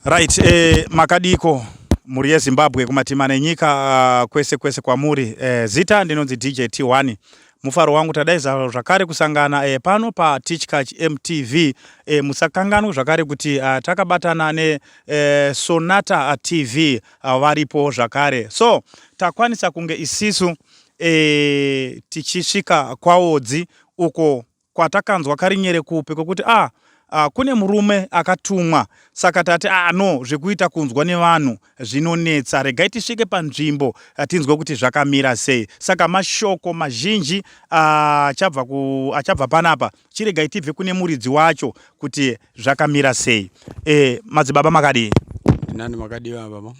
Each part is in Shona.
Right, makadiko muri yeZimbabwe kumatimana enyika kwese kwamuri zita ndinonzi DJ T1. Mufaro wangu tadaiza zvakare kusangana pano pa Teachcatch MTV. Musakanganwa zvakare kuti takabatana ne Sonata TV varipo zvakare. So takwanisa kunge isisu tichisvika kwaodzi uko kwatakanzwa karinyere kupe kokuti kune murume akatumwa saka tati no zvekuita kunzwa nevanhu zvinonetsa, regai tisvike panzvimbo tinzwe kuti zvakamira sei. Saka mashoko mazhinji achabva panapa chiregai tibve kune muridzi wacho kuti zvakamira sei. Madzibaba makadii? Nani makadii baba?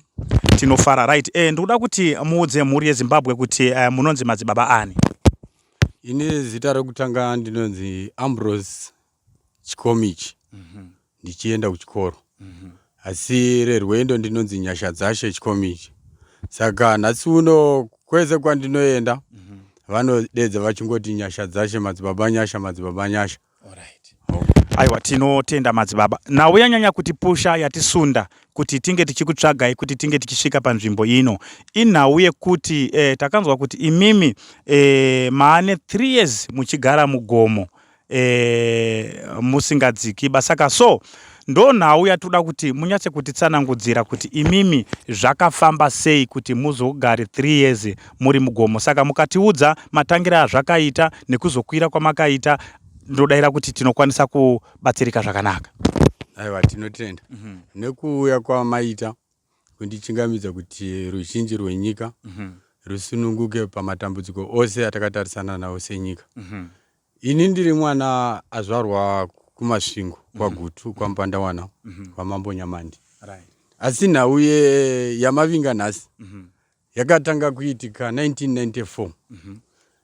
Tinofara. Right, ndoda kuti muudze mhuri yeZimbabwe kuti munonzi madzibaba ani? Ine zita rekutanga ndinonzi Ambrose Chikomichi. Ndichienda kuchikoro. Asi rerwendo ndinonzi Nyashadzashe Chikomichi. Saka nhasi uno kwese kwandinoenda vanodedza vachingoti Nyashadzashe madzibaba Nyasha madzibaba Nyasha. Alright. Aiwa, tinotenda madzibaba. Nawe yanyanya kuti pusha yatisunda kuti tinge tichikutsvagai kuti tinge tichisvika panzvimbo ino. Inhau yekuti takanzwa kuti imimi maane 3 years muchigara mugomo musingadziki basaka. So ndo nhau yatoda kuti munyatse kutitsanangudzira kuti imimi zvakafamba sei kuti muzogare 3 years muri mugomo. Saka mukatiudza matangira azvakaita nekuzokwira kwamakaita, ndodaira kuti tinokwanisa kubatsirika zvakanaka. Aiwa, tinotenda. Nekuuya kwamaita kundichingamidza kuti ruzhinji rwenyika rusununguke pamatambudziko ose atakatarisana nawo senyika. Ini ndiri mwana azvarwa kumasvingo kwaGutu kwaMupandawana kwaMambo Nyamandi. Asi nhau yamavinga nhasi yakatanga kuitika 1994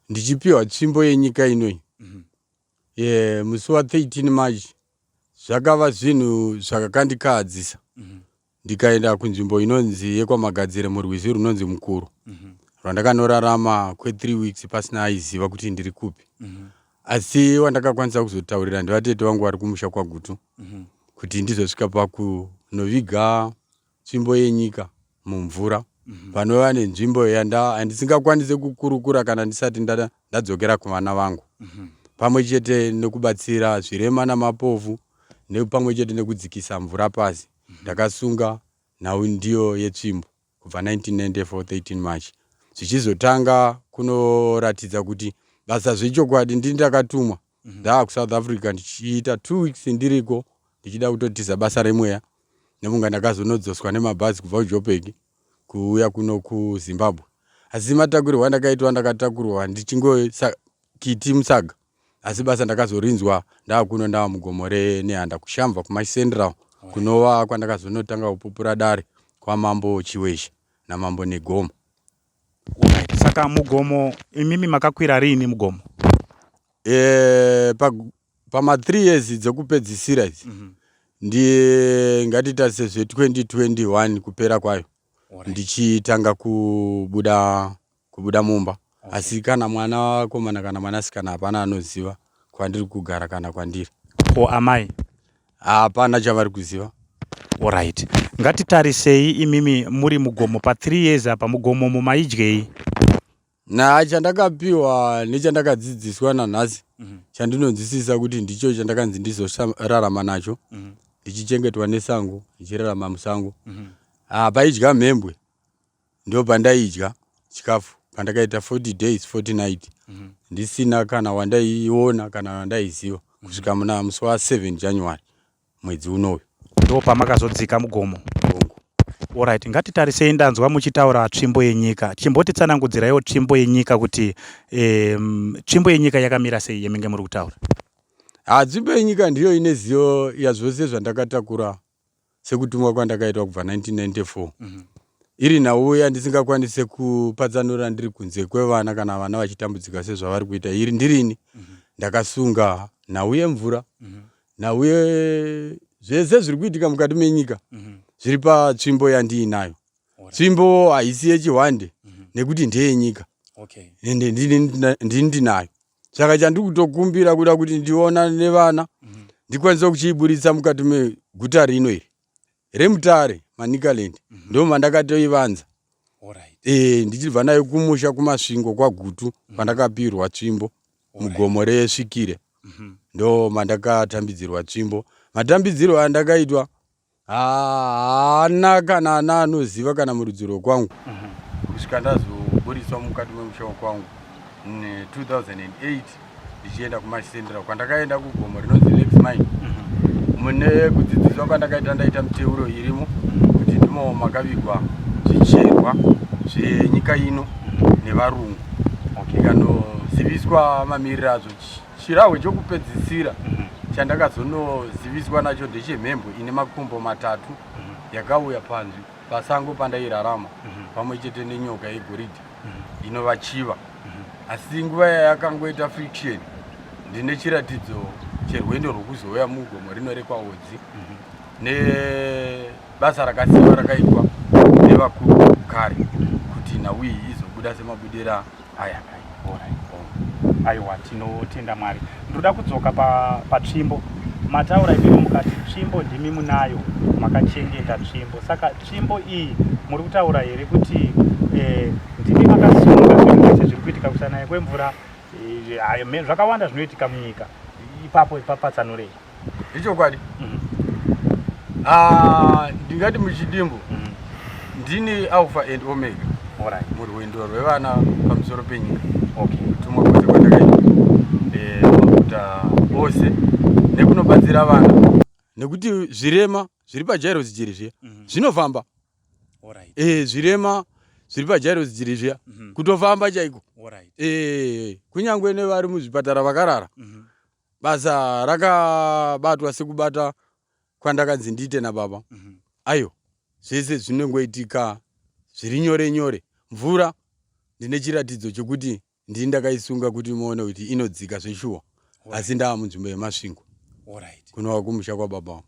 ndichipiwa tsvimbo yenyika inoi. Musi wa13 March zvakava zvinhu zvakakandikahadzisa. Ndikaenda kunzvimbo inonzi yekwamagadzire murwizi runonzi Mukuru, rwandakanorarama kwe3 weeks pasina aiziva kuti ndiri kupi. Asi wandakakwanisa kuzotaurira ndevatete vangu vari kumusha kwaGutu kuti ndizosvika pakunoviga tsvimbo yenyika mumvura panova nenzvimbo yandisingakwanise kukurukura kana ndisati ndadzokera kuvana vangu, pamwe chete nekubatsira zvirema namapofu, nepamwe chete nekudzikisa mvura pasi. Ndakasunga nhau ndiyo yetsvimbo kubva 1994 13 March. Zvichizotanga kunoratidza kuti basa zvechokwadi ndini ndakatumwa ndaa kuSouth Africa ndichiita 2 weeks ndiriko ndichida kutotiza basa remweya. Nemunga ndakazonodzoswa nemabhazi kubva kuJoburg kuuya kuno kuZimbabwe. Asi matakurwa ndakaitwa ndakatakurwa ndichingokiti musaga. Asi basa ndakazorinzwa ndaakuno ndava mugomo reNehanda kuShamva kumaCentral kunova kwandakazonotanga kupupura dare kwaMambo Chiweshe naMambo Negoma. Saka mugomo imimi makakwira rini mugomo? Pama 3 years dzekupedzisira idzi ngatitarise zve2021 kupera kwayo ndichitanga kubuda mumba. Asi kana mwana wakomana kana mwanasikana hapana anoziva kwandiri kugara kana kwandiri. Amai? Hapana chavari kuziva. Alright. Ngatitarisei imimi muri mugomo pa 3 years apa mugomo mumaidyei? Chandakapiwa nechandakadzidziswa nanhasi chandinonzwisisa kuti ndicho chandakanzi ndizorarama nacho, ndichichengetwa nesango, ndichirarama musango. Paidya mhembwe ndo pandaidya chikafu pandakaita 40 days 40 night ndisina kana wandaiona kana wandaiziva kusvika muna musi wa7 January mwedzi unoyu ndo pamakazodzika mugomo. Alright, ngatitarisei ndanzwa muchitaura tsvimbo yenyika. Chimbotitsanangudziraiwo tsvimbo yenyika kuti tsvimbo yenyika yakamira sei yeminge muri kutaura? Tsvimbo yenyika ndiyo ine ziyo yazvose zvandakatakura sekutumwa kwandakaitwa kubva 1994. Iri nhau yandisingakwanise kupatsanura ndiri kunze kwevana kana vana vachitambudzika sezvavari kuita. Iri ndirini ndakasunga nhau yemvura, nhau zvese zviri kuitika mukati menyika zviri patsvimbo yandiinayo. Tsvimbo haisi yechihwande nekuti ndeyenyika. Ende ndinayo. Saka chandiri kutokumbira kuda kuti ndiona nevana ndikwanisa kuchiiburitsa mukati meguta rino iri reMutare Manicaland ndo mandakatoivanza. Ndichibva nayo kumusha kumasvingo kwaGutu kwandakapirwa tsvimbo mugomo reSvikire ndo mandakatambidzirwa tsvimbo. Matambidziro andakaitwa haana kana ana anoziva kana murudziro kwangu kusvika ndazoburiswa mukati memusha kwangu 2008 ndichienda kuMachitendera kwandakaenda kugomo rinonzi Lex Mine. Mune kudzidziswa kwandakaita ndaita miteuro irimo kuti ndimo makavigwa zvicherwa zvenyika ino nevarungu. Ikanoziviswa mamiriro azvo. Chirahwe chokupedzisira chandakazonoziviswa nacho ndechemhembwe ine makumbo 3 yakauya panzvi pasango pandairarama pamwe chete nenyoka yegoridhe inova chiva. Asi nguva yakangoita friction ndine chiratidzo cherwendo rwokuzouya mugomo rino rekwaOdzi nebasa rakasimba rakaitwa nevakuru kare kuti nhau iyi izobuda semabudira aya. Aiwa, tinotenda Mwari. Ndoda kudzoka patsvimbo. Mataura imi mukati tsvimbo ndimi munayo, makachengeta tsvimbo. Saka tsvimbo iyi muri kutaura here kuti ndimi makasunga zvinhu zvese zviri kuitika kusanaya kwemvura, zvakawanda zvinoitika munyika. Ipapo patsanurei. Ichokwadi. Ndingati muchidimbo ndini Alpha and Omega murwendo rwevana pamusoro penyika. Kutumwa kwose kwandakaita maguta ose nekunobatsira vana nekuti zvirema zviri paJairos Jiri zviya zvinofamba. Zvirema zviri paJairos Jiri zviya kutofamba chaiko. Kunyangwe nevari muzvipatara vakarara basa rakabatwa sekubata kwandakanzi ndiite nababa. Ayo zvese zvinongoitika zviri nyore nyore. Mvura ndine chiratidzo chokuti ndini ndakaisunga kuti muone kuti inodzika zveshuwa, asi ndaa munzvimbo yemasvingo kunova kumusha kwababa.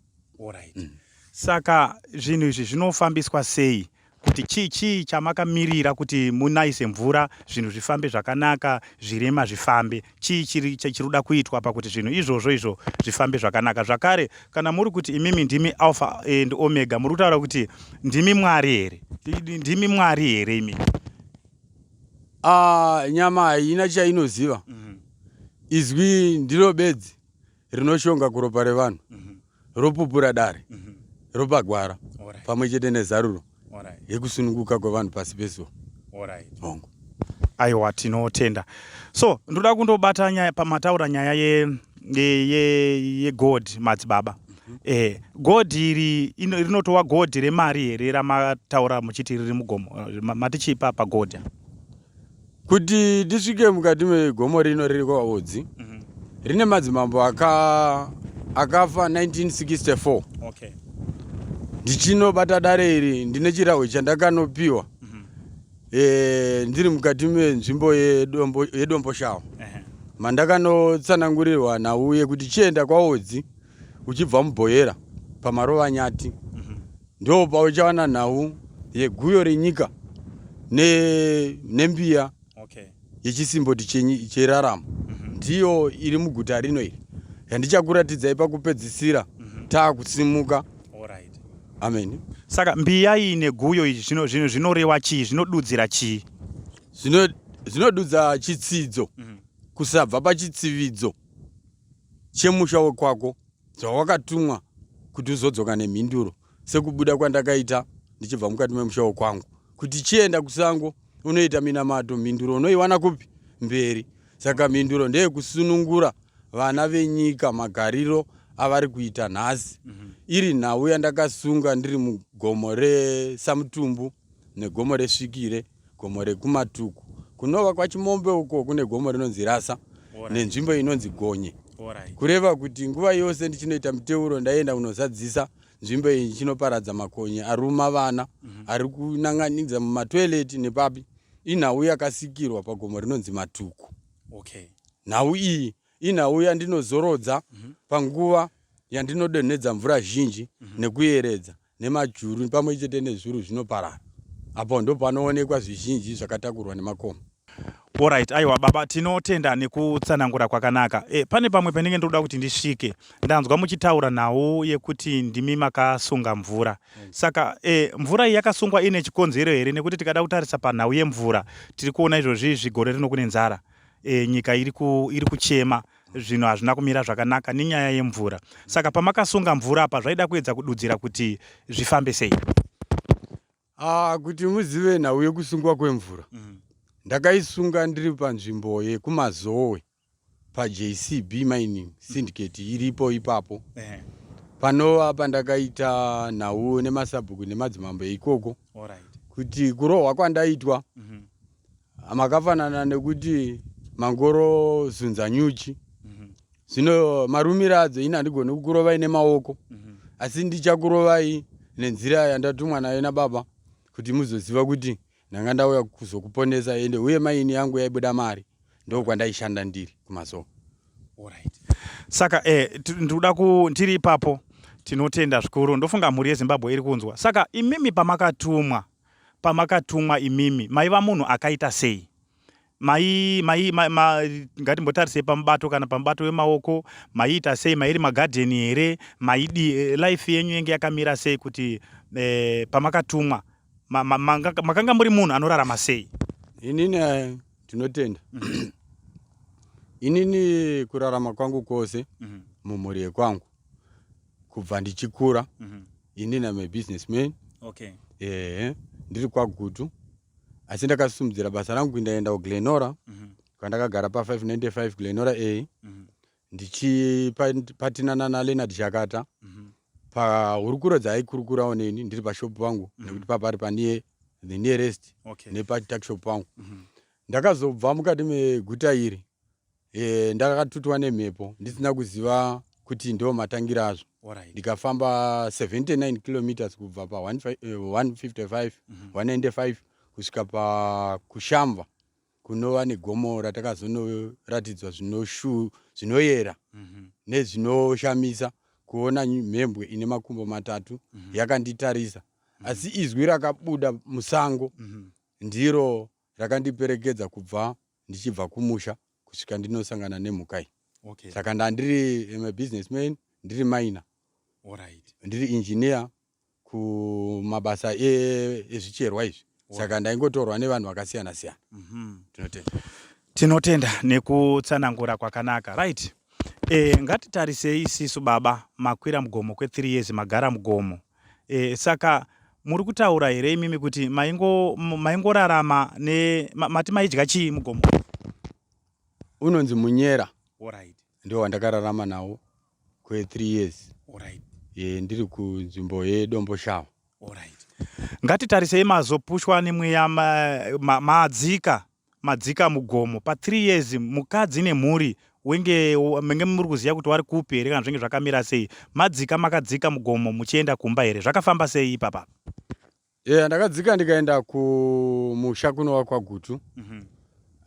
Saka zvinhu izvi zvinofambiswa sei? Kuti chii chamakamirira kuti munaise mvura, zvinhu zvifambe zvakanaka, zvirema zvifambe? Chii chirikuda kuitwa pakuti zvinhu izvozvo zvifambe zvakanaka? Zvakare, kana muri kuti imimi ndimi Alpha and Omega, muri kutaura kuti ndimi Mwari here? Ndimi Mwari here imi? Nyama haina chainoziva. Izwi ndiro bedzi rinoshonga kuropa revanhu, ropupura dare, ropagwara pamwe chete nezaruro yekusununguka kwevanhu pasi pezuva. Aiwa, tinotenda. So ndoda kundobata pamataura nyaya yeGod madzibaba. God iri rinotova God remari here ramataura muchiti riri mugomo? Matichipa paGod kuti tisvike mukati megomo rino riri kwaOdzi. Rine madzimambo akafa 1964. Ndichinobata dare iri ndine chirahwe chandakanopiwa ndiri mukati menzvimbo yedombo shawa mandakanotsanangurirwa nhau yekuti chienda kwaOdzi uchibva muBhoyera pamarova Nyati ndo pauchawana nhau yeguyo renyika nembiya yechisimboti cherarama. Ndiyo iri muguta rino iri yandichakuratidzai pakupedzisira taakusimuka. Amen. Saka mbiya iyi neguyo izvi zvinoreva chii? Zvinodudzira chii? Zvinodudza chitsidzo kusabva pachitsividzo chemusha wekwako zvawakatumwa kuti uzodzoka nemhinduro, sekubuda kwandakaita ndichibva mukati memusha wekwangu. Kuti chienda kusango unoita minamato, mhinduro unoiwana kupi? Mberi. Saka mhinduro ndeyekusunungura vana venyika magariro avari kuita nhasi. Iri nhau yandakasunga ndiri mugomo reSamutumbu negomo reSvikire, gomo reKumatuku, kunova kwaChimombe uko kune gomo rinonzi Rasa nenzvimbo inonzi Gonye. Kureva kuti nguva yose ndichinoita miteuro ndaenda kunozadzisa nzvimbo iyi ndichinoparadza makonye aruma vana ari kunanganidza mumatoileti nepapi. Inhau yakasikirwa pagomo rinonzi Matuku. Nhau iyi inhau yandinozorodza panguva yandinodonhedza mvura zhinji nekuyeredza nemajuru pamwe chete nezviru zvinoparara. Apo ndo panoonekwa zvizhinji zvakatakurwa nemakomo. Alright, aiwa baba, tinotenda nekutsanangura kwakanaka. Pane pamwe pendinge ndoda kuti ndisvike. Ndanzwa muchitaura nawo yekuti ndimi makasunga mvura. Saka mvura iyi yakasungwa ine chikonzero here, nekuti tikada kutarisa panhau yemvura tiri kuona izvozvi zvigore rino kune nzara. Nyika iri kuchema, zvinhu hazvina kumira zvakanaka nenyaya yemvura. Saka pamakasunga mvura apa zvaida kuedza kududzira kuti zvifambe sei? Kuti muzive nhau yekusungwa kwemvura. Ndakaisunga ndiri panzvimbo yekumazowe paJCB Mining Syndicate iripo ipapo. Panova pandakaita nhau nemasabhuku nemadzimambo ikoko. Kuti kurohwa kwandaitwa makafanana nekuti mangoro zunza nyuchi. Zvino marumiro adzo ina handigoni kukurovai nemaoko, asi ndichakurovai nenzira yandatumwa nayo nababa kuti muzoziva kuti ndanga ndauya kuzokuponesa ende uye maini yangu yaibuda mari ndo kwandaishanda ndiri kumazowe. Saka ndoda ndiri ipapo tinotenda zvikuru, ndofunga mhuri yeZimbabwe iri kunzwa. Saka imimi pamakatumwa imimi maiva munhu akaita sei? Ngatimbotarisei pamubato kana pamubato wemaoko, maiita sei? Mairi magadheni here? Maidi life yenyu yenge yakamira sei kuti pamakatumwa makanga muri munhu anorarama sei? Inini tinotenda. Inini kurarama kwangu kwose mumhuri yekwangu kubva ndichikura. Inini am a businessman. Ndiri kwaGutu. Asi ndakasimudzira basa rangu ndaenda kuGlenora kwandakagara pa595 Glenora A. Ndichipatinana naLeonard Shakata pahurukuro dzaikurukurawo neni ndiri pashopu pangu nekuti papari paniye the nearest nepatuckshop pangu. Ndakazobva mukati meguta iri ndakatutwa nemhepo ndisina kuziva kuti ndo matangira azvo. Ndikafamba 79 kilometers kubva pa 155 195 kusvika pakushamva kunova negomo ratakazoratidzwa zvinoyera nezvinoshamisa, kuona mhembwe ine makumbo matatu yakanditarisa. Asi izwi rakabuda musango ndiro rakandiperekedza kubva ndichibva kumusha kusvika ndinosangana nemhukai. Saka ndandiri a businessman, ndiri miner, ndiri engineer kumabasa ezvicherwa izvi. Saka ndaingotorwa nevanhu vakasiyana siyana. Tinotenda nekutsanangura kwakanaka. Right. Ngatitarisei isisu baba, makwira mugomo kwe3 years, magara mugomo. Saka muri kutaura here imimi kuti maingorarama mati maidya chii mugomo? Unonzi munyera. Ndio wandakararama nawo kwe3 years. Ndiri kunzvimbo yeDombo Shava. Ngatitarisei mazopushwa nemweya madzika mugomo pa3 years. Mukadzi nemhuri menge muri kuziva kuti wari kupi here kana zvinge zvakamira sei? Madzika makadzika mugomo muchienda kumba here? Zvakafamba sei ipapa? Ndakadzika ndikaenda kumusha kunova kwaGutu.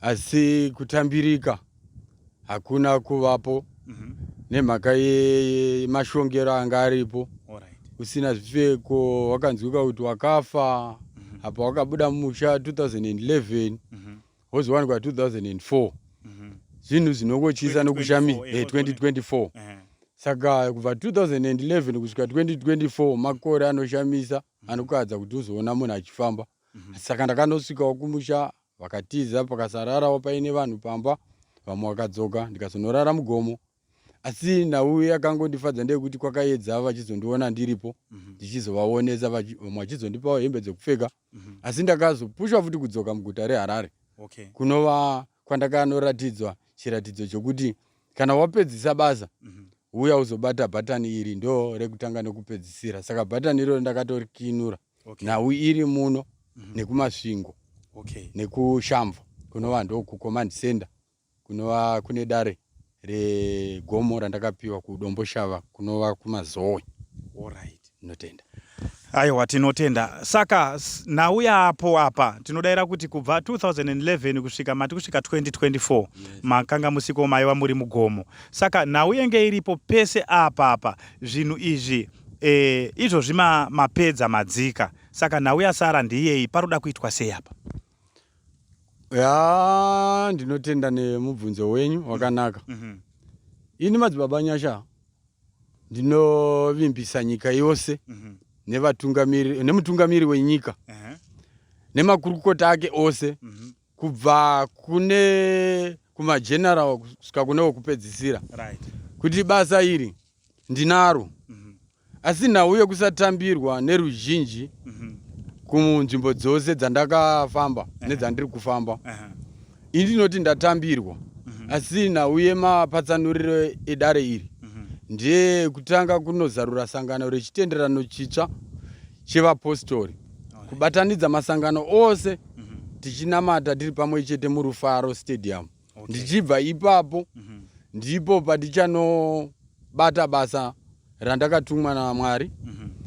Asi kutambirika hakuna kuvapo nemhaka yemashongero anga aripo. Usina zvipfeko, wakanzwika kuti wakafa. Apa wakabuda mumusha 2011 wozowanikwa 2004. Zvinhu zvinongochisa nokushamisa 2024. Saka kubva 2011 kusvika 2024 makore anoshamisa, anokadza kuti uzoona munhu achifamba. Saka ndakanosvikawo kumusha, vakatiza pakasararawo paine vanhu pamba, vamwe vakadzoka, ndikazonorara mugomo. Asi nhau yakangondifadza ndeyekuti kwakaedza vachizondiona ndiripo, ndichizovaonesa, vamwe vachizondipawo hembe dzekupfeka. Asi ndakazopushwa futi kudzoka muguta reHarare, kunova kwandakanoratidzwa chiratidzo chokuti kana wapedzisa basa uya uzobata bhatani iri, ndo rekutanga nekupedzisira. Saka bhatani iroro ndakatorikinura. Nhau iri muno nekumasvingo nekushamva kunova ndo kucommand center kunova kune dare regomo randakapiwa kuDombo Shava kunova kumazowe. Tinotenda. Aiwa, tinotenda. Saka nhau yapo apa tinodaira kuti kubva 2011 kusvika 2024 makanga musiko maiva muri mugomo. Saka nhau yenge iripo pese apa zvinhu izvi izvozvi mapedza madzika. Saka nhau yasara ndiyei, paroda kuitwa sei apa? Ya ndinotenda nemubvunzo wenyu wakanaka. Ini madzibaba nyasha ndinovimbisa nyika yose nemutungamiri wenyika nemakurukota ake ose kubva kune kumageneral kusvika kune wokupedzisira kuti basa iri ndinaro asi nhau yekusatambirwa neruzhinji kunzvimbo dzose dzandakafamba nedzandiri kufamba ini ndinoti ndatambirwa asi nhau yemapatsanuriro edare iri ndiye kutanga kunozarura sangano rechitenderano chitsva chevapostori kubatanidza masangano ose tichinamata tiri pamwe chete murufaro stadium. Ndichibva ipapo ndipo patichanobata basa randakatumwa naMwari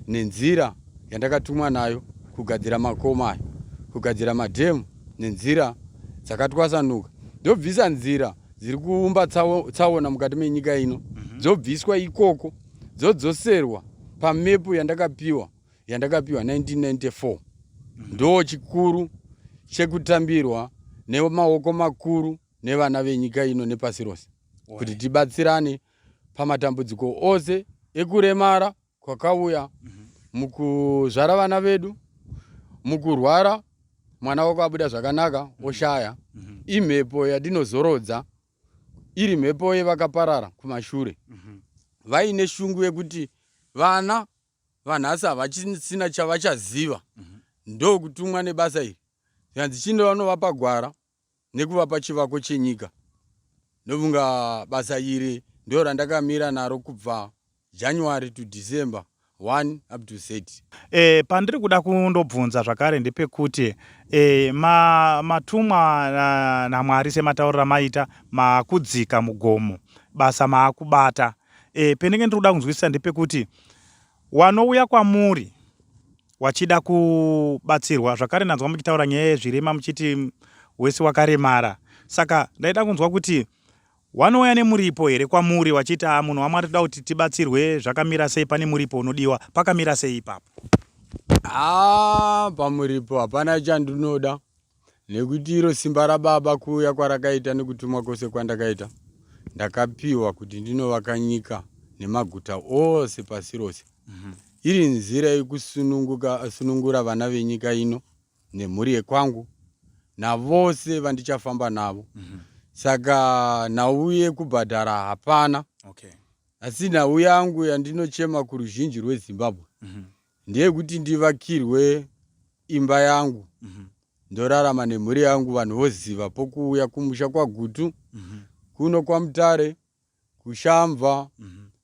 nenzira yandakatumwa nayo kugadzira makoma aya, kugadzira madhemu nenzira dzakatwasanuka, ndobvisa nzira dziri kuumba tsaona mukati menyika ino, dzobviswa ikoko dzodzoserwa pamepu yandakapiwa 1994. Ndo chikuru chekutambirwa nemaoko makuru nevana venyika ino nepasi rose kuti tibatsirane pamatambudziko ose ekuremara kwakauya mukuzvara vana vedu, mukurwara mwana wako abuda zvakanaka oshaya, imhepo yatinozorodza iri mhepo yevakaparara kumashure vaine shungu yekuti vana vanhasi havachisina chavachaziva, ndo kutumwa nebasa iri yanzi chinovanovapa gwara nekuvapa chivako chenyika. Ndovunga basa iri ndo randakamira naro kubva January to December 1 up to 30. Pandiri kuda kundobvunza zvakare ndepekuti matumwa naMwari semataurira maita makudzika mugomo basa maakubata, pendenge ndiri kuda kunzwisisa ndepekuti wanouya kwamuri wachida kubatsirwa, zvakare nanzwa muchitaura nyaya yezvirema muchiti wese wakaremara, saka ndaida kunzwa kuti wanouya nemuripo here kwamuri wachiti munhu waMwari toda kuti tibatsirwe, zvakamira sei, pane muripo unodiwa, pakamira sei ipapo? Pamuripo hapana chandinoda nekuti iro simba raBaba kuuya kwarakaita nekutumwa kwose kwandakaita ndakapiwa kuti ndinovaka nyika nemaguta ose pasi rose. Iri nzira yekusunungura vana venyika ino nemhuri yekwangu navose vandichafamba navo. Saka nhau yekubhadhara hapana, asi nhau yangu yandinochema kuruzhinji rweZimbabwe ndeyekuti ndivakirwe imba yangu ndorarama nemhuri yangu, vanhu voziva pokuuya kumusha kwaGutu, kuno kwaMutare, kuShamva,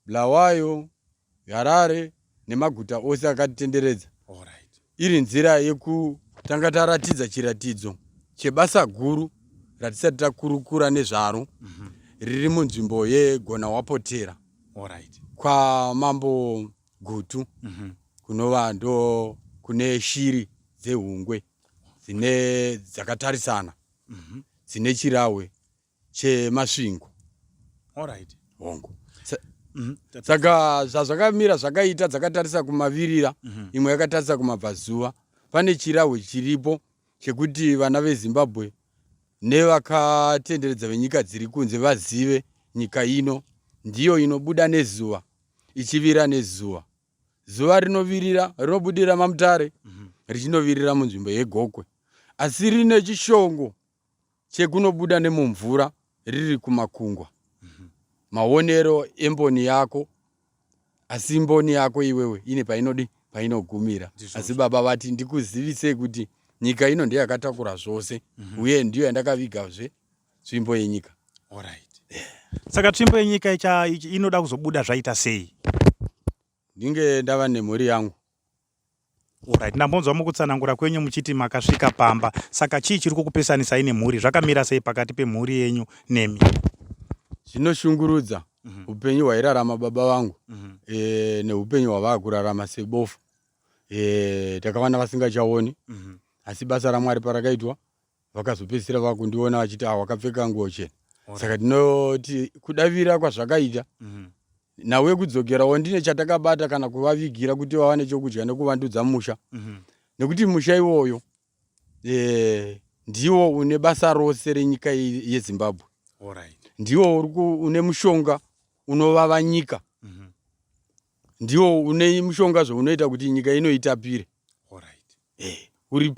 Bulawayo, Harare nemaguta ose akatitenderedza. Iri nzira yekutanga taratidza chiratidzo chebasa guru ratisati takurukura nezvaro riri munzvimbo yeGona Wapotera kwa Mambo Gutu, kunova ndo kune shiri dzehungwe dzakatarisana dzine chirahwe chemasvingo hongo. Saka zvazvakamira zvakaita dzakatarisa kumavirira, imwe yakatarisa kumabvazuva. Pane chirahwe chiripo chekuti vana veZimbabwe nevakatenderedza venyika dziri kunze vazive nyika ino ndiyo inobuda nezuva ichivira nezuva. Zuva rinovirira rinobudira maMutare richinovirira munzvimbo yeGokwe, asi rine chishongo chekunobuda nemumvura riri kumakungwa. Maonero emboni yako, asi mboni yako iwewe ine painogumira. Asi Baba vati ndikuzivisei kuti nyika ino ndiyo yakatakura zvose uye ndiyo yandakavigazve tsvimbo yenyika. Saka tsvimbo yenyika inoda kuzobuda zvaita sei? Ndinge ndava nemhuri yangu. Ndambonzwa mukutsanangura kwenyu muchiti makasvika pamba, saka chii chiri kukupesanisai nemhuri? Zvakamira sei pakati pemhuri yenyu nemi? Zvinoshungurudza upenyu hwairarama baba vangu neupenyu hwavakurarama sebofu. Takawana vasingachaoni, asi basa raMwari parakaitwa vakazopedzisira vakundiona vachiti wakapfeka nguo chena. Saka tinoti kudavira kwazvakaita nhau yekudzokerawo ndine chatakabata kana kuvavigira kuti vawane chokudya nekuvandudza musha, nekuti musha iwoyo ndiwo une basa rose renyika yeZimbabwe. Ndiwo une mushonga unovava nyika. Ndiwo une mushonga zvounoita kuti nyika ino itapire. Uri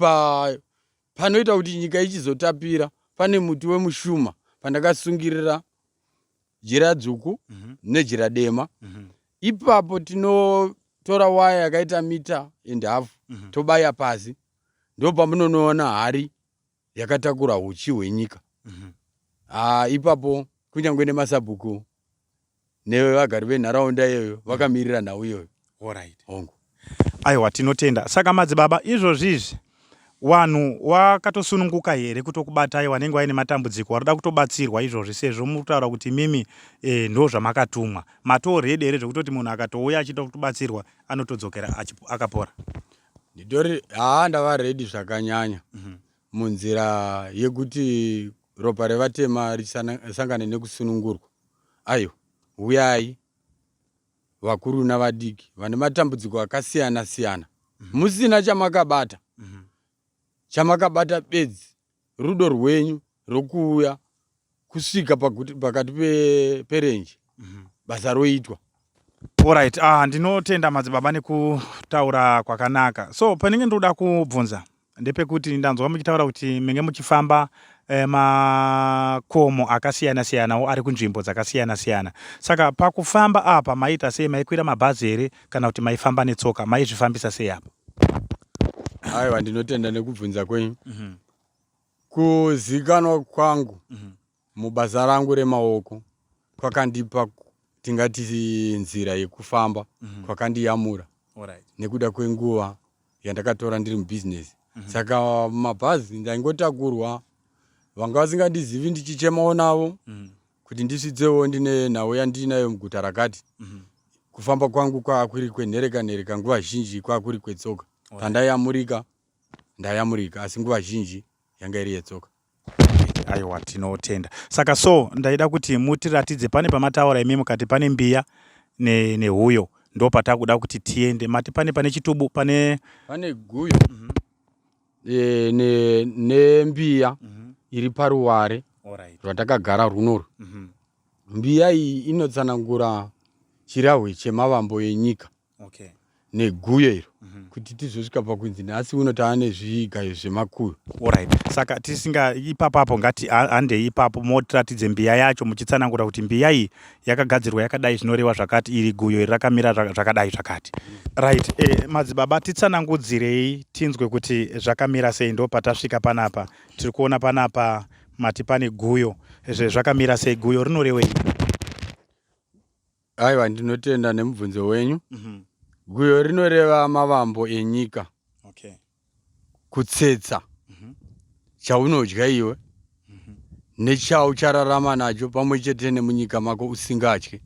panoita kuti nyika ichizotapira pane muti wemushuma pandakasungirira jira dzvuku nejira dema. Ipapo tinotora waya yakaita mita and half tobaya pasi, ndo pamunoona hari yakatakura huchi hwenyika. Ipapo kunyangwe nemasabhuku nevagari venharaunda iyoyo vakamirira nhau iyoyo. Hongu. Aiwa, tinotenda. Saka madzibaba, izvozvizvi wanhu wakatosununguka here kutokubatai wanenge waine matambudziko warida kutobatsirwa izvozvi, sezvo mutaura kuti mimi ndo zvamakatumwa matoredi here zvekutoti munhu akatouya achida kutobatsirwa anotodzokera akapora? Nditori ndava redi zvakanyanya munzira yekuti ropa revatema risangane nekusunungurwa. Aiwa, uyai vakuru navadiki vane matambudziko akasiyana siyana, musina chamakabata. Chamakabata bedzi rudo rwenyu rokuuya kusvika pakati perenje, basa roitwa. Alright, ndinotenda madzibaba nekutaura kwakanaka. So panenge ndoda kubvunza ndepekuti ndanzwa muchitaura kuti menge muchifamba makomo akasiyana siyanawo ari kunzvimbo dzakasiyana siyana. Saka pakufamba apa maita sei? Maikwira mabhazi here kana kuti maifamba netsoka? Maizvifambisa sei apa? Aiwa, ndinotenda nekubvunza kwenyu. Kuzikanwa kwangu mubasa rangu remaoko kwakandipa tingati nzira yekufamba kwakandiyamura nekuda kwenguva yandakatora ndiri mubizinesi. Saka mabhazi ndaingotakurwa, vanga vasingandizivi ndichichemawo navo kuti ndisvitsewo ndine nhau yandinayo muguta rakati. Kufamba kwangu kwaakuri kwenhereka nhereka, nguva zhinji kwaakuri kwetsoka. Pandayamurika ndayamurika, asi nguva zhinji yanga iri yetsoka. Aiwa, tinotenda. Saka so ndaida kuti mutiratidze pane pamataura imi mukati pane mbiya nehuyo, ndo patakuda kuti tiende. Mati pane chitubu, pane guyo nembiya iri paruware rwatakagara runoro. Mbiya iyi inotsanangura chirahwe chemavambo enyika neguyo iro kuti tizosvika pakunzi asi unotava nezvigayo zvemakuyo. Alright. Saka tisinga ipapapo ngati ande ipapo motiratidze mbiya yacho muchitsanangura kuti mbiya iyi yakagadzirwa yakadai, zvinoreva zvakati, iri guyo iri rakamira zvakadai zvakati. Right. Madzibaba, titsanangudzirei tinzwe kuti zvakamira sei. Ndo patasvika panapa tiri kuona panapa mati pane guyo. Zvakamira sei? Guyo rinorevei? Aiwa, ndinotenda nemubvunzo wenyu. Guyo rinoreva mavambo enyika. Kutsetsa chaunodya iwe nechauchararama nacho pamwe chete nemunyika mako usingatyi.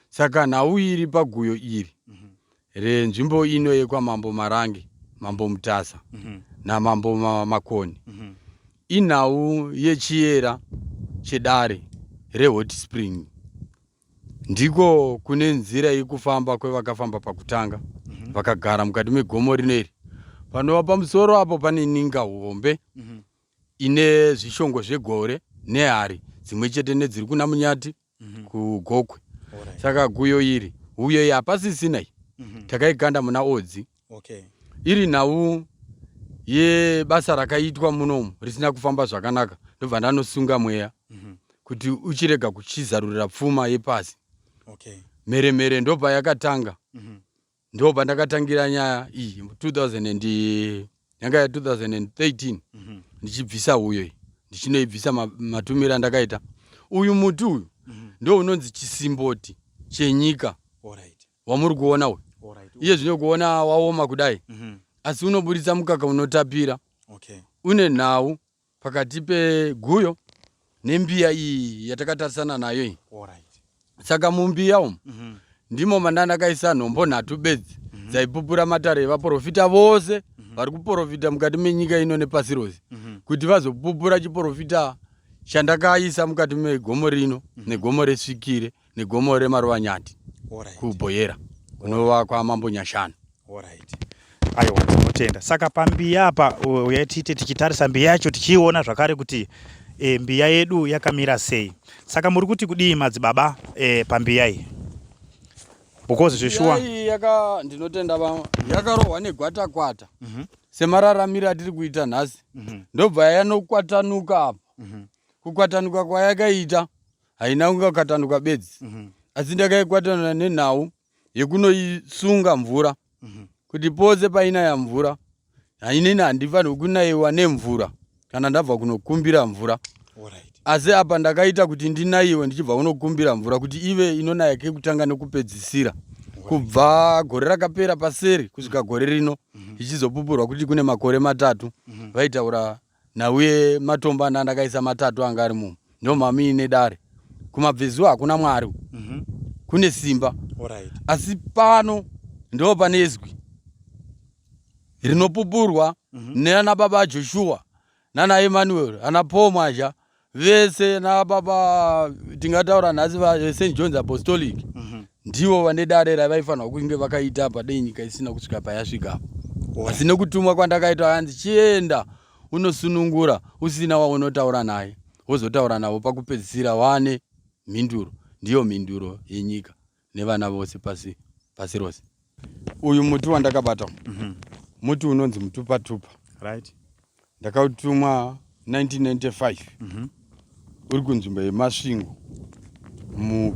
Saka nhau iri paguyo iri renzvimbo ino yekwamambo Marange, mambo Mutasa namambo Makoni, inhau yechiera chedare reHot Spring. Ndiko kune nzira yekufamba kwevakafamba pakutanga vakagara mukati megomo rineri. Panova pamusoro apo pane ninga hombe ine zvishongo zvegore nehari dzimwe chete nedziri kuna Munyati kuGokwe. Saka guyo iri uyo iyi hapasisina iyi takaiganda muna Odzi. Iri nhau yebasa rakaitwa munomu risina kufamba zvakanaka, ndobva ndanosunga mweya kuti uchirega kuchizarurira pfuma yepasi. Mere ndopa yakatanga. Ndopa ndakatangira nyaya iyi 2013 ndichibvisa uyo ndichinoibvisa matumira ndakaita. Uyu muti uyu ndo unonzi chisimboti chenyika. Wamuri kuona uyu iye zvino kuona waoma kudai, asi unoburitsa mukaka unotapira. Une nhau pakati peguyo nembiya iyi yatakatarisana nayo iyi. Saka mumbiya umu ndimo mandandakaisa nhombo 3 bedzi dzaipupura matare evaprofita vose vari kuprofita mukati menyika ino nepasi rose, kuti vazopupura chiprofita chandakaisa mukati megomo rino negomo resvikire negomo remaruva Nyati kubhoyera kunova kwamambo Nyashanu. Aiwa, ndinotenda. Saka pambiya apa uyatite tichitarisa mbiya yacho tichiona zvakare kuti mbiya yedu yakamira sei. Saka muri kuti kudii madzibaba pambiya iyi? Because zveshuwa ndinotenda yakarohwa negwatakwata semararamiro atiri kuita nhasi. Ndobva yanokwatanuka apa. Kukwatanuka kwayakaita haina kungakwatanuka bedzi, asi ndakaikwatanura nenhau yekunoisunga mvura kuti pose painaya mvura inini handifanirwi kunayiwa nemvura kana ndabva kunokumbira mvura. Asi apa ndakaita kuti ndinayiwe ndichibva kunokumbira mvura kuti ive inonaya kekutanga nekupedzisira. Kubva gore rakapera paseri kusvika gore rino ichizopupurwa kuti kune makore 3 vaitaura nauye matombana ndakaisa 3 anga ari mumo. Ndomami ine dare. Kumabvezuva hakuna mwari. Kune simba. Asi pano ndo pane izwi rinopupurwa nana baba Joshua nana Emmanuel ana Paul Mwaja vese na baba tingataura nhasi va St John's Apostolic ndivo vane dare ravaifanirwa kunge vakaita apa dei nyika isina kusvika payasvika. Asi nekutumwa kwandakaita hanzi chienda unosunungura usina waunotaura naye wozotaura navo pakupedzisira wane mhinduro. Ndiyo mhinduro yenyika nevana vose pasi rose. Uyu muti wandakabata muti unonzi mutupatupa. Ndakautumwa 1995 uri kunzvimbo yeMasvingo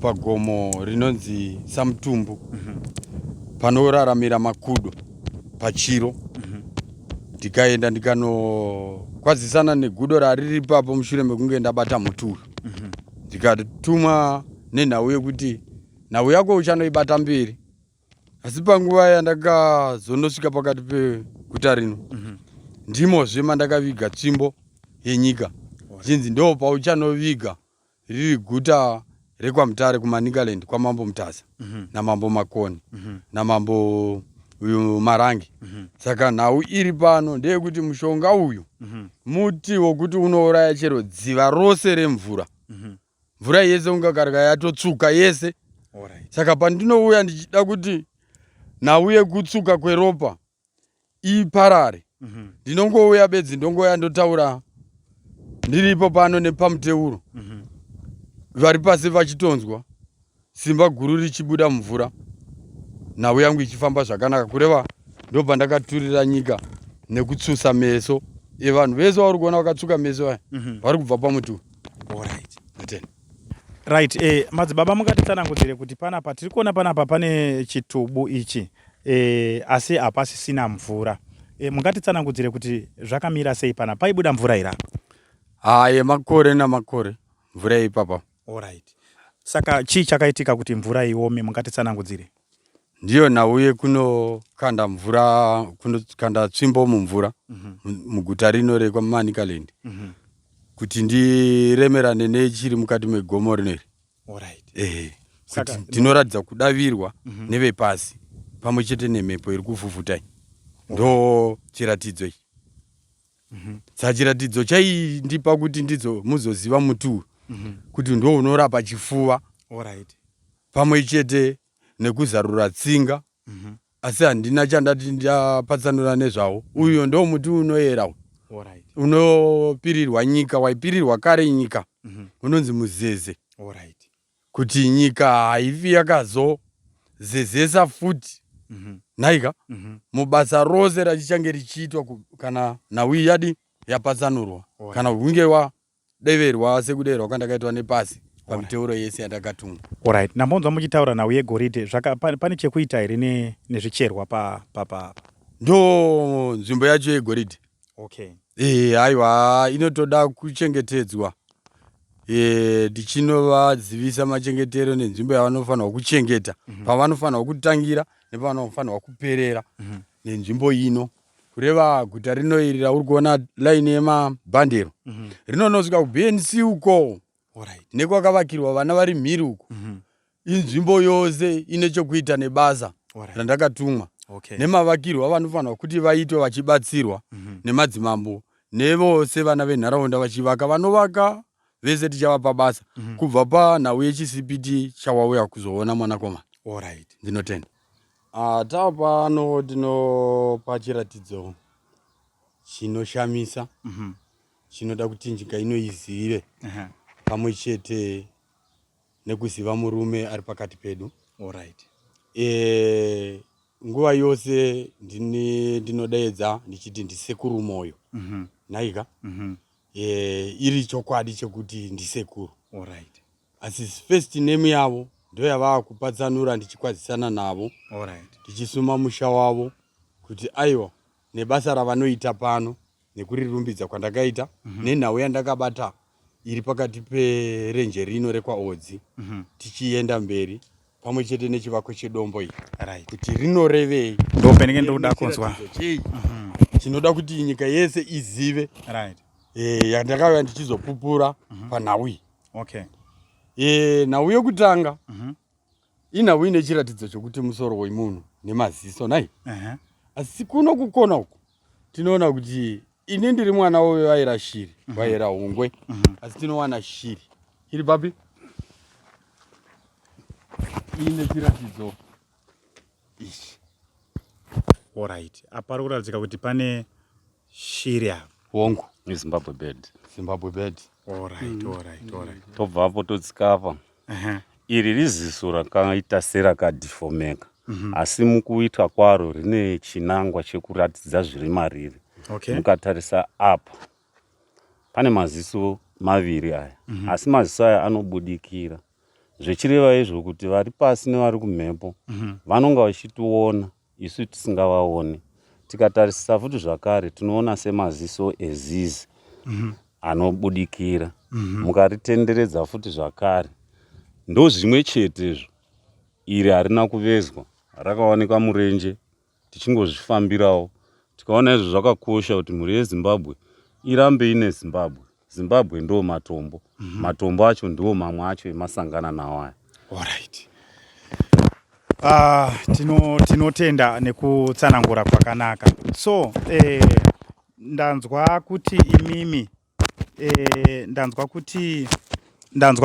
pagomo rinonzi Samutumbu panoraramira makudo pachiro. Ndikaenda ndikanokwazisana negudo rariri ipapo mushure mekunge ndabata muti uyu. Ndikatumwa nenhau yekuti nhau yako uchanoibata mberi. Asi panguva yandakazonosvika pakati peguta rino ndimozve mandakaviga tsvimbo yenyika chinzi ndo pauchanoviga riri guta rekwaMutare kuManicaland kwamambo Mutasa namambo Makoni namambo uyu Marangi. Saka nhau iri pano ndeyekuti mushonga uyu muti wokuti unouraya chero dziva rose remvura. Mvura yese ungakarika yatotsuka yese. Saka pandinouya ndichida kuti nhau yekutsuka kweropa iparare ndinongouya bedzi ndongoya ndotaura ndiripo pano nepamuteuro vari pasi vachitonzwa simba guru richibuda mvura nhau yangu ichifamba zvakanaka kureva ndobva ndakaturira nyika nekutsusa meso evanhu vese vari kuona vakatsuka meso aya vari kubva pamuti. Right, madzibaba mukatitsanangudzire kuti panapa tiri kuona panapa pane chitubu ichi asi hapasisina mvura. Mungatitsanangudzire kuti zvakamira sei pana paibuda mvura ira? Makore namakore mvura ipapa. Saka chii chakaitika kuti mvura iome? Mungatitsanangudzire. Ndiyo nhau yekunokanda mvura, kunokanda tsvimbo mumvura muguta rino rekwaManicaland kuti ndiremerane nechiri mukati megomo rineri. Kuti ndinoratidza kudavirwa nevepasi pamwe chete nemhepo iri kuvhuvhutai. Ndo chiratidzo ichi. Saka chiratidzo chaindipa kuti muzoziva muti uyu kuti ndo unorapa chifuva pamwe chete nekuzarura tsinga. Asi handina chandati ndapatsanura nezvawo. Uyo ndo muti unoyera unopirirwa nyika, waipirirwa kare nyika unonzi muzeze. Kuti nyika haifi yakazozezesa futi naika mubasa rose rachichange richiitwa kana nhau yadi yapatsanurwa kana kunge wadeverwa sekudeverwa kwandakaitwa nepasi pamiteuro yese yandakatumwa. Ndambonzwa muchitaura nhau yegoridhe, pane chekuita here nezvicherwa papa? Ndo nzvimbo yacho yegoridhe. Aiwa, inotoda kuchengetedzwa. Tichinovadzivisa machengetero nenzvimbo yavanofanirwa kuchengeta pavanofanirwa kutangira nepavanofanirwa kuperera nenzvimbo ino. Kureva guta rino iri rauri kuona laini yemabhandero rinonosvika kuBNC uko nekwakavakirwa vana vari mhiri uko. Inzvimbo yose ine chokuita nebasa randakatumwa nemavakirwa avanofanirwa kuti vaitwe vachibatsirwa nemadzimambo nevose vana venharaunda vachivaka vanovaka vese tichavapa basa kubva panhau yechisipiti chawauya kuzoona mwanakomana. Ndinotenda. Tapano tinopa chiratidzo chinoshamisa chinoda kuti nyika inoizive pamwe chete nekuziva murume ari pakati pedu. Alright. Nguva yose ndinodaedza ndichiti ndisekuru moyo. Naika iri chokwadi chekuti ndisekuru. Alright. Asi first name yavo ndo yava kupatsanura ndichikwazisana navo. Alright. Tichisuma musha wavo kuti aiwa nebasa ravanoita pano nekurirumbidza kwandakaita nenhau yandakabata iri pakati perenje rino rekwa Odzi tichienda mberi pamwe chete nechivako chedombo iri kuti rinorevei. Ndo penenge ndoda kunzwa chinoda kuti nyika yese izive yandakauya ndichizopupura panhau iyi. Okay. Nhau yekutanga inhau ine chiratidzo chokuti musoro wemunhu nemaziso nai. Asi kuno kukona uku tinoona kuti ini ndiri mwana waira shiri waira hungwe asi tinowana shiri iri papi ine chiratidzo ichi. Alright. Apa kuratidzika kuti pane shiri apa. Hongu Zimbabwe bird. Zimbabwe bird. Alright. Tobva apo totsika apa. Iri riziso rakaita serakadhifomeka. Asi mukuita kwaro rine chinangwa chekuratidza zviri mariri. Okay. Mukatarisa apa pane maziso maviri aya. Asi maziso aya anobudikira. Zvechireva izvo kuti vari pasi nevari kumhepo vanonga vachitiona isu tisingavaoni. Tikatarisisa futi zvakare tinoona semaziso ezizi anobudikira. Mukaritenderedza futi zvakare ndo zvimwe chetezvo. Iri harina kuvezwa, rakaoneka murenje tichingozvifambirawo. Tikaona izvo zvakakosha kuti mhuri yeZimbabwe irambe ine Zimbabwe. Zimbabwe ndo matombo. Matombo acho ndo mamwe acho emasangana nawo aya. Alright. Tinotenda nekutsanangura kwakanaka. So ndanzwa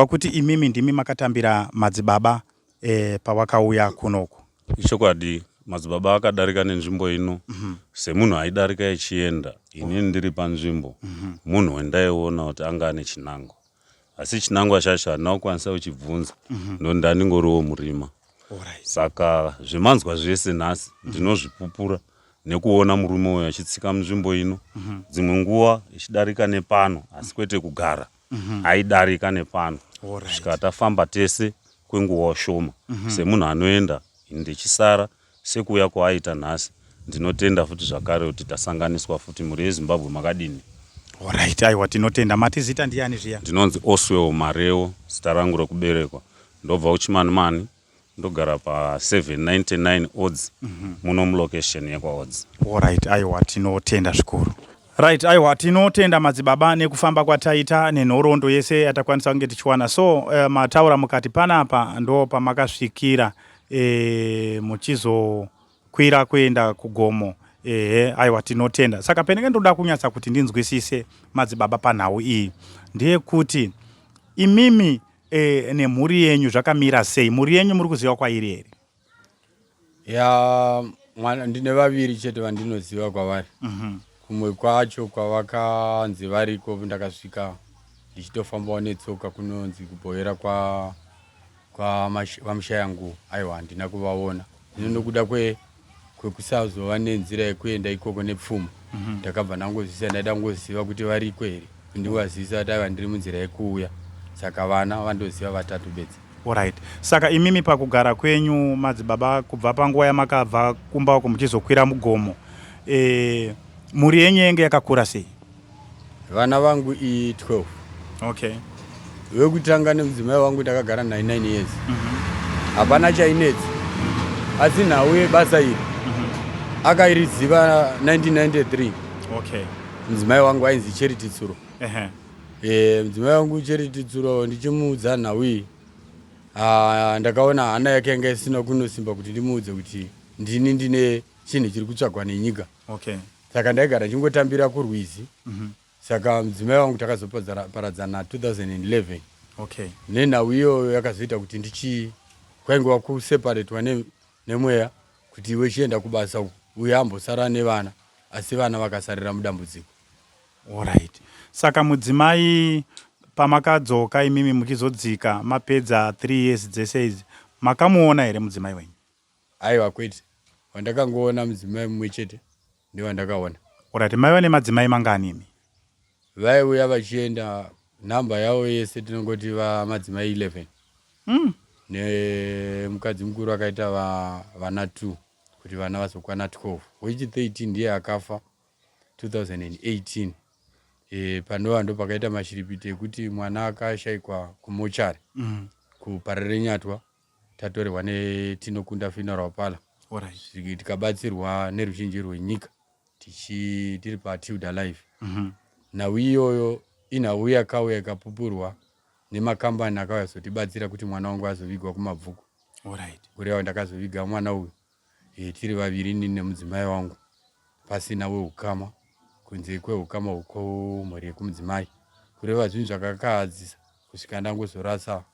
kuti imimi ndimi makatambira madzibaba pawakauya kunoku. Ichokwadi madzibaba akadarika nenzvimbo ino semunhu aidarika echienda. Ini ndiri panzvimbo munhu wendaiona kuti anga ane chinangwa. Asi chinangwa chacho handina kukwanisa kuchibvunza ndo ndandingoriwo murima. Saka zvemanzwa zvese nhasi ndinozvipupura nekuona murume uyu achitsika munzvimbo ino. Dzimwe nguva ichidarika nepano asi kwete kugara. Aidarika nepano. Kusvika tafamba tese kwenguva shoma. Semunhu anoenda ndichisara sekuuya kwaaita nhasi. Ndinotenda futi zvakare kuti tasanganiswa futi mhuri yeZimbabwe makadini. Alright, aiwa tinotenda. Mati zita ndiani zviya? Ndinonzi Oswell Mareo, zita rangu rokuberekwa. Ndobva kuChimanimani, ndogara pa 799 Odzi muno mulocation yekwa Odzi. Alright, aiwa tinotenda zvikuru. Right, aiwa tinotenda madzibaba nekufamba kwataita nenhoroondo yese yatakwanisa kunge tichiwana. So mataura mukati panapa ndo pamakasvikira muchizokwira kuenda kugomo. Aiwa tinotenda. Saka penenge ndoda kunyatsa kuti ndinzwisise madzibaba panhau iyi ndiye kuti imimi nemhuri yenyu zvakamira sei? Mhuri yenyu muri kuziva kwairi here? Ndine vaviri chete vandinoziva kwavari. Kumwe kwacho kwavakanzi variko ndakasvika ndichitofambawo netsoka kunonzi kubhoera kwamusha yangu. Aiwa handina kuvaona. Zvino nokuda kwekusazova nenzira yekuenda ikoko nepfuma ndakabva ndangozivisa ndaida kungoziva kuti variko here kundivazivisa kuti aiwa ndiri munzira yekuuya. Saka vana vandoziva vatatu bedzi. Alright. Saka imimi pakugara kwenyu madzibaba kubva panguva yamakabva kumba uko muchizokwira mugomo, mhuri yenyu yenge yakakura sei? Vana vangu 12. Okay. Wekutanga nemudzimai wangu ndakagara 99 years. Hapana chainetsi. Asi nhau yebasa iri akairiziva 1993. Okay. Mudzimai wangu ainzi Charity Tsuro. Mudzimai wangu Charity Tsuro ndichimuudza nhau iyi ndakaona hana yake yanga isina kunosimba kuti ndimuudze kuti ndini ndine chinhu chiri kutsvagwa nenyika. Okay. Saka ndaigara ndichingotambira kurwizi. Saka mudzimai wangu takazoparadzana 2011. Okay. Nenhau iyoyo yakazoita kuti kwaingewa kuseparatwa nemweya kuti iwe chienda kubasa uyambosara nevana asi vana vakasarira mudambudziko. Alright. Saka mudzimai pamakadzoka imimi muchizodzika mapedza 3 years dzese idzi makamuona here mudzimai wenyu? Aiwa kwete, wandakangoona mudzimai mumwe chete ndewandakaona. Alright, maiva nemadzimai mangani imi? Vaiuya vachienda, nhamba yavo yese tinongoti madzimai 11. Nemukadzi mukuru akaita vana 2 kuti vana vazokwana 12. Wechi13 ndiye akafa 2018. Panova ndo pakaita mashiripiti ekuti mwana akashayikwa kumochari kuparare Nyatwa, tatorerwa neTinokunda Funeral Parlour. Tikabatsirwa neruzhinji rwenyika tiri paTilda Life. Nhau iyoyo inhau yakauya ikapupurwa nemakambani akauya zotibatsira kuti mwana wangu azovigwa kumabvuku. Kureva ndakazoviga mwana uyu tiri vaviri, ini nemudzimai wangu, pasina weukama kunze kweukama uko mhuri yekumudzimai. Kureva zvinhu zvakakahadzisa kusvika ndangozorasa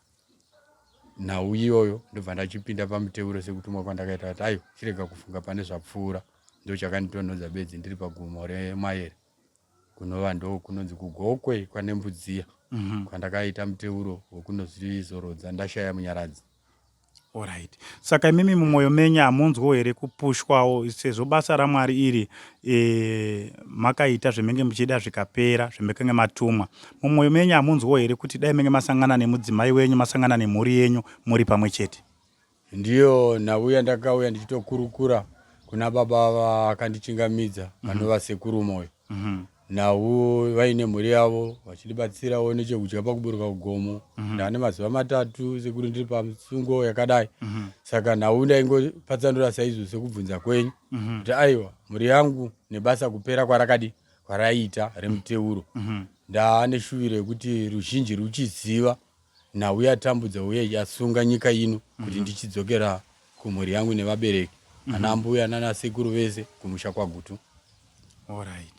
nhau iyoyo, ndobva ndachipinda pamuteuro sekutumwa kwandakaita kuti aiwa chirega kufunga pane zvapfuura, ndo chakanditonhodza bedzi ndiri pagomo reMaere kunova ndo kunonzi kuGokwe kwaNembudziya kwandakaita muteuro wekunozorodza ndashaya munyaradzi. Alright. Saka imimi mumwoyo menyu hamunzwo here kupushwawo sezvo basa raMwari iri makaita zvemenge muchida zvikapera zvemekenge matumwa? Mumwoyo menyu hamunzwo here kuti dai menge masangana nemudzimai wenyu, masangana nemhuri yenyu muri pamwe chete? Ndiyo nhau yandakauya ndichitokurukura kuna baba vakandichingamidza vanova sekuru moyo. Nhau vaine mhuri yavo vachindibatsirawo nechekudya pakuburuka kugomo. Ndane mazuva 3 sekuru ndiri pamusungo yakadai. Saka nhau ndaingopatsanura saizvo sekubvunza kwenyu kuti aiwa mhuri yangu nebasa kupera kwaraita remuteuro. Ndaane shuviro yekuti ruzhinji ruchiziva nhau yatambudza uye yasunga nyika ino kuti ndichidzokera kumhuri yangu nevabereki ana mbuya nana sekuru vese kumusha kwaGutu. Alright.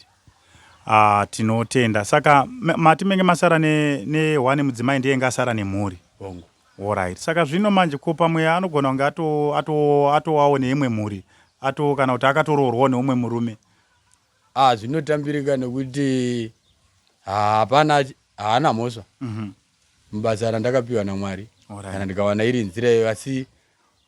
Tinotenda. Saka mati menge masara ne mudzimai ndiye ngasara nemhuri. Bongo. Alright. Saka zvino manje kupa mweya anogona kunge atowawo neimwe mhuri, kana kuti akatoroorwawo neumwe murume? Zvinotambirika nekuti haana mhosva mubasa randakapiwa naMwari. Kana ndikawana iri nzira iyo, asi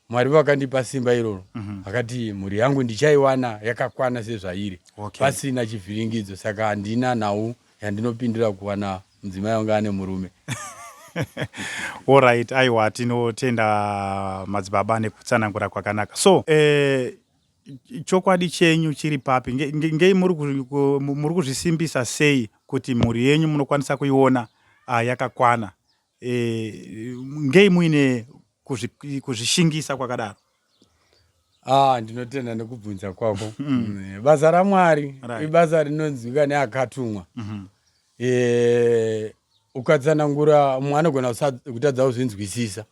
Mwari vakandipa simba iroro, akati mhuri yangu ndichaiwana yakakwana sezvairi, pasina chivhiringidzo. Saka handina nhau yandinopindira kuwana mudzimai wangu ane murume. Alright, aiwa, tinotenda madzibaba nekutsanangura kwakanaka. So chokwadi chenyu chiri papi? Ngei muri kuzvisimbisa sei kuti mhuri yenyu munokwanisa kuiona yakakwana? Ngei muine kuzvishingisa kwakadaro? Ndinotenda nekubvunza kwako. Basa raMwari ibasa rinonzwika neakatumwa. Ukatsanangura mumwe anogona kutadza kuzvinzwisisa.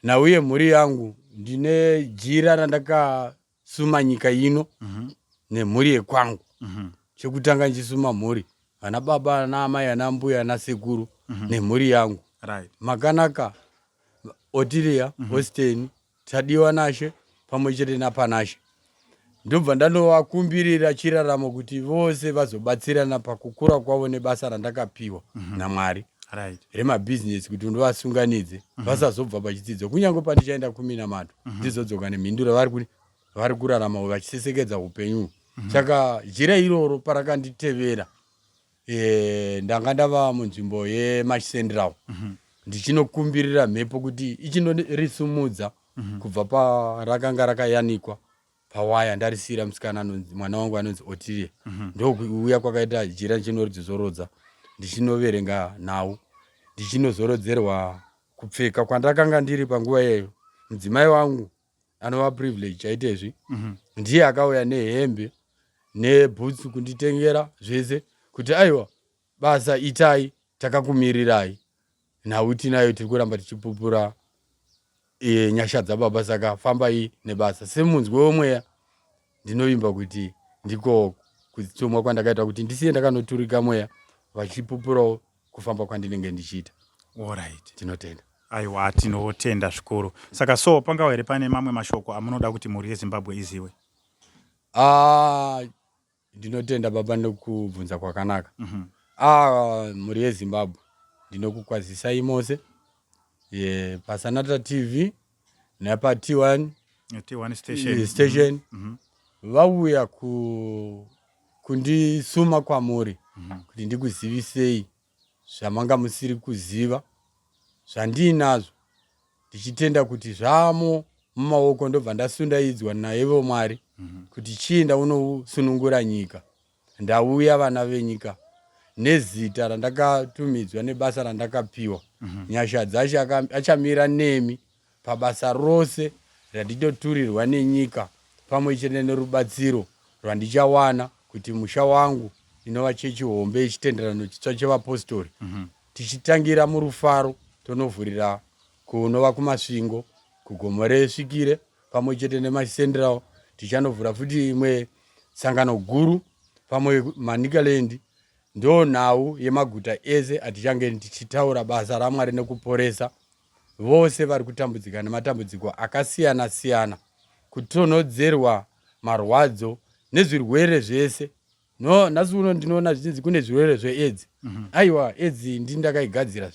Nauye mhuri yangu ndine jira randakasuma nyika ino nemhuri yekwangu. Chekutanga nchisuma mhuri, vana baba naamai ana mbuya ana sekuru nemhuri yangu. Makanaka Otilia, Hosteni, Tadiwa Nashe, pamwe chete naPanashe. Ndobva ndanovakumbirira chiraramo kuti vose vazobatsirana pakukura kwavo nebasa randakapiwa naMwari remabhizinesi, kuti ndovasunganidze vasazobva pachidzidzo. Kunyange pandichaenda 10 ndizodzoka nemhinduro vari kurarama vachisesekedza upenyu. Saka jira iroro parakanditevera, ndanga ndava munzvimbo yeMarch Central, ndichinokumbirira mhepo kuti ichinorisumudza kubva parakanga rakayanikwa pawaya ndarisira mwana wangu anonzi Otilia. Ndokuuya kwakaita jira chinorizorodza, ndichinoverenga nhau, ndichinozorodzerwa kupfeka kwandakanga ndiri panguva iyoyo. Mudzimai wangu anova privilege chaitezvi, ndiye akauya nehembe nebhutsu kunditengera zvese kuti aiwa basa itai, takakumirirai. Nhau tinayo tiri kuramba tichipupura nyasha dzababa, saka fambai nebasa. Semunzwi womweya ndinovimba kuti ndiko kutumwa kwandakaita kuti ndisiye ndakanoturika mweya vachipupurawo kufamba kwandinenge ndichiita. Alright. Tinotenda. Aiwa, tinotenda zvikuru. Saka so panga here pane mamwe mashoko amunoda kuti mhuri yeZimbabwe izive? Ndinotenda baba nekubvunza kwakanaka. Mhuri yeZimbabwe ndinokukwazisai mose paSanata TV napa T1 station vauya kundisuma kwamuri kuti ndikuzivisei zvamanga musiri kuziva zvandinazvo, ndichitenda kuti zvamo mumaoko ndobva ndasundaidzwa naivo Mwari kuti chienda unosunungura nyika. Ndauya vana venyika nezita randakatumidzwa nebasa randakapiwa. Nyasha dzacho achamira nemi pabasa rose randinoturirwa nenyika, pamwe chete nerubatsiro rwandichawana kuti musha wangu inova chechi hombe yechitenderano chitsva chevapostori tichitangira murufaro tonovhurira kunova kumasvingo, kugomo resvikire pamwe chete nemasenderawo. Tichanovhura futi imwe sangano guru pamwe Manicaland. Ndo nhau yemaguta ese atichange tichitaura basa raMwari nekuporesa vose vari kutambudzika nematambudziko akasiyana siyana, kutonodzerwa marwadzo nezvirwere zvese. Nhasi uno ndinoona zvichinzi kune zvirwere zveAIDS. Aiwa, AIDS ndindakaigadzira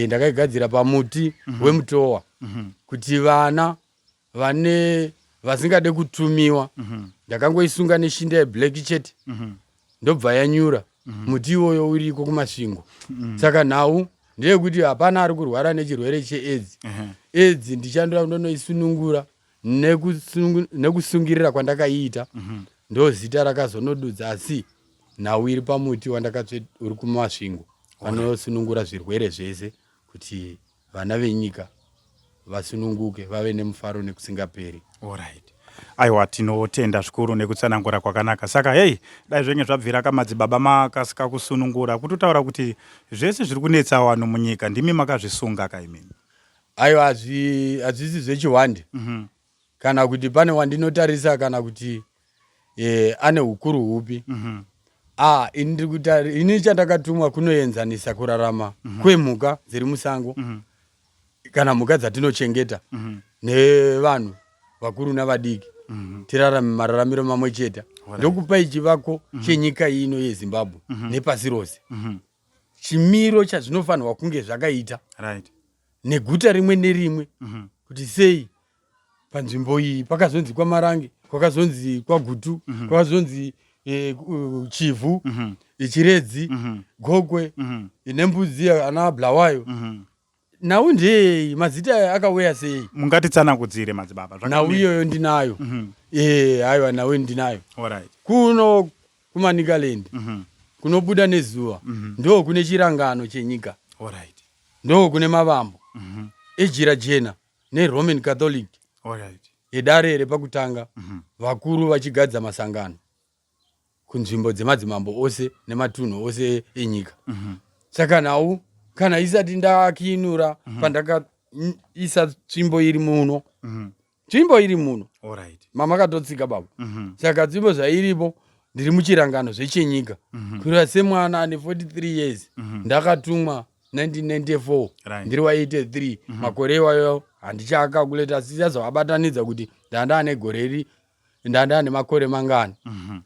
ndakaigadzira pamuti wemutowa kuti vana vasingade kutumiwa ndakangoisunga neshinda yeblack chete ndobva yanyura. Muti iwoyo uriko kumasvingo. Saka nhau ndeyekuti hapana ari kurwara nechirwere cheAIDS. AIDS ndichandoda ndonoisunungura nekusungirira kwandakaiita. Ndo zita rakazonodudza, asi nhau iri pamuti wandakatsve uri kumasvingo vanosunungura zvirwere zvese kuti vana venyika vasununguke vave nemufaro nekusingaperi. Alright. Aiwa, tinotenda zvikuru nekutsanangura kwakanaka. Saka dai zvenye zvabvira kamadzibaba makasika kusunungura kutotaura kuti zvese zviri kunetsa vanhu munyika ndimi makazvisunga kaimini. Aiwa, hazvisi zvechiwande. Kana kuti pane wandinotarisa kana kuti ane hukuru hupi. Ini chandakatumwa kunoenzanisa kurarama kwemhuka dziri musango kana mhuka dzatinochengeta nevanhu vakuru navadiki, tirarame mararamiro mamwe chete. Ndokupai chivako chenyika ino yeZimbabwe nepasi rose. Chimiro chazvinofanirwa kunge zvakaita neguta rimwe nerimwe, kuti sei panzvimbo iyi pakazonzi kwaMarange, kwakazonzi kwaGutu, kwakazonzi Chivhu, Chiredzi, Gokwe, nembudzi ana Bulawayo. Nhau ndei mazita akauya sei? Mungatitsanangudzire madzibaba. Nhau iyoyo ndinayo. Aiwa, nhau ndinayo. Kuno kuManicaland kunobuda nezuva ndo kune chirangano chenyika. Ndo kune mavambo ejira jena neRoman Catholic. Edare repakutanga vakuru vachigadza masangano kunzvimbo dzemadzimambo ose nematunhu ose enyika. Saka nhau kana isati ndakiinura pandakaisa tsvimbo iri muno, tsvimbo iri muno mamakatotsika baba. Saka tsvimbo zvairipo ndiri muchirangano zvechenyika. Kurira semwana ane 43 years ndakatumwa 1994 ndiri wa83 makore iwayo handichaakakuleta, sichazovabatanidza kuti ndandane goreri ndandane makore mangani.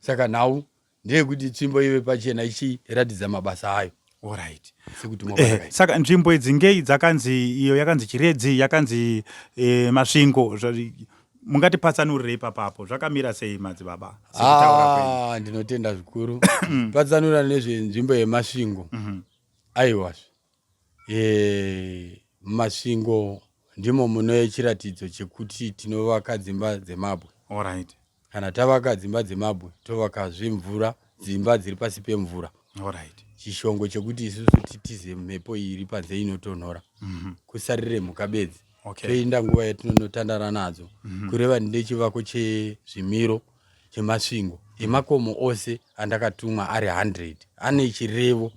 Saka nhau ndeyekuti tsvimbo ive pachena ichiratidza mabasa ayo. Saka nzvimbo idzi ngei dzakanzi, iyo yakanzi Chiredzi, yakanzi Masvingo, mungatipatsanurirei papapo zvakamira sei madzibaba? Ndinotenda zvikuru. Patsanura nezvenzvimbo yeMasvingo. Aiwa, Masvingo ndimo muno chiratidzo chekuti tinovaka dzimba dzemabwe. Kana tavaka dzimba dzemabwe tovakazve mvura, dzimba dziri pasi pemvura. Chishongo chekuti isusu titize mhepo iri panze inotonhora, kusarire mhuka bedzi. Toinda nguva yatinonotandara nadzo, kureva ndechivako chezvimiro cheMasvingo emakomo ose andakatumwa ari 100 ane chirevo.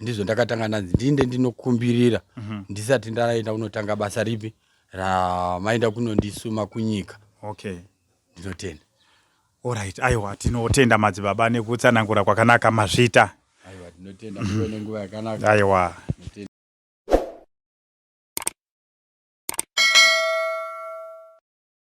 Ndizvo ndakatanga nanzi ndinde ndinokumbirira ndisati ndaraenda kunotanga basa ripi ramaenda kunondisuma kunyika. Ndinotenda. Aiwa, tinotenda madzibaba nekutsanangura kwakanaka mazvita. Aiwa, tinotenda kuve nenguva yakanaka. Aiwa.